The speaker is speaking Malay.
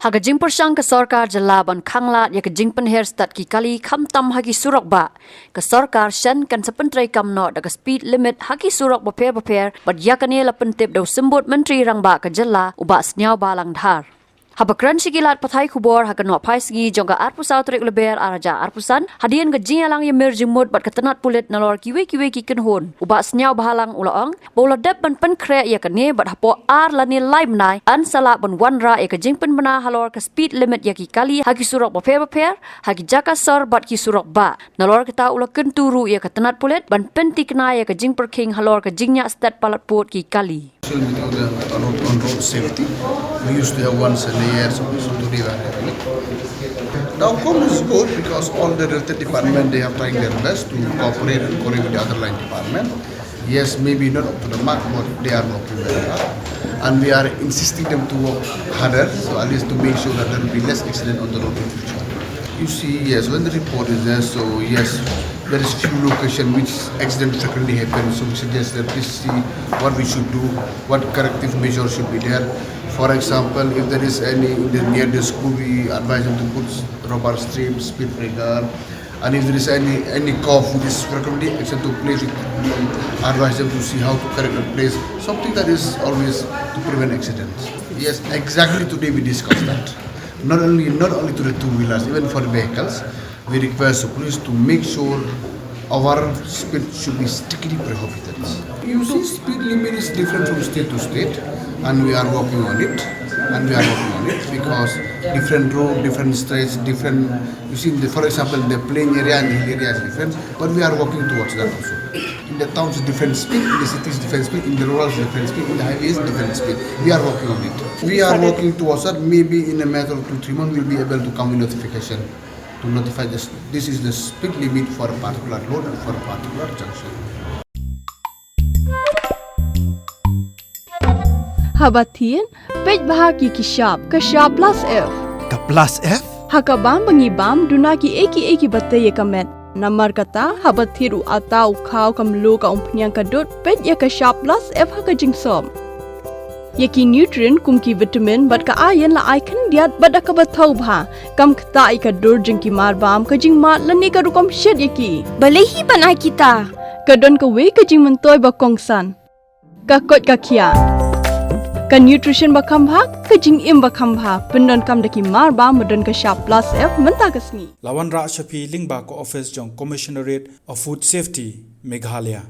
Haga jing persang ke Sorkar jalaban khanglat ya ke jing penher stat ki kali kham tam hagi surak ba. Ke Sorkar shen kan sa Pyntreikam no daga speed limit hagi surak baper but yakane la pentip daw sembut menteri rang ba ke jala uba Sniawbhalang dhar. Habakran sigilat pathai kubor haga no pai segi jongga arpusau trik leber araja arpusan hadian ke Jingniah lang ya mer jimut bat ketenat pulit nalor kiwe ki kenhon uba Sniawbhalang ulaong bola dep ban pen kre ya kene bat hapo ar lani live nai an sala ban wanra ya ke jing pen bana halor ke speed limit ya ki kali hagi surak baper hagi jaka sor bat ki surak ba nalor kita ula kenturu ya ketenat pulit ban pen tikna ya ke jing perking halor ke Jingniah Sted palat pot ki kali. On road safety, we used to have once in a year, so today we are having it. The outcome is good because all the related department they are trying their best to cooperate and coordinate with the other line department. Yes, maybe not up to the mark, but they are working very hard, and we are insisting them to work harder, so at least to make sure that there will be less accident on the road in the future. You see, yes, when the report is there, so yes, there is few locations which accident frequently happen. So we suggest that we see what we should do, what corrective measures should be there. For example, if there is any near the school, we advise them to put rubber strips, speed breaker, and if there is any cough which is frequently accident to place, we advise them to see how to correct the place. Something that is always to prevent accidents. Yes, exactly today we discussed that. Not only to the two-wheelers, even for the vehicles, we request the police to make sure our speed should be strictly prohibited. You see, speed limit is different from state to state, and we are working on it. Because different road, different streets, different. You see, for example, the plain area and the hill area is different, but we are working towards that also. In the towns, different speed. In the cities, different speed. In the rural, different speed. In the highways, different speed. We are working on it. We are working towards that. Maybe in a matter of 2-3 months, we'll be able to come with notification to notify this. This is the speed limit for a particular road and for a particular junction. Habatin, pej bahagi kishap, kashap plus F. Ka plus F? Hakabam bangibam dunaki eki batay kamet. Namar kata habathiru atau kau kamlu ka umpnyang kadut pej ya kashap plus F haka jingsom. Yaki nutrient kumki vitamin bat ka ayan la icon diat bat ka bathau bha kam kta ika dur jingki marbam ka jing mat lani ka rukom shed yaki. Balehi banai kita. Kadon ka we ka jing mentoy ba kongsan. Ka kot ka kia. Ka nutrition bakam bha ka jing im bakam bha pendon kam daki marba modon ka sharp plus F menta kasni Lawan Ra Shafi Lingba ko office jong Commissionerate of Food Safety Meghalaya.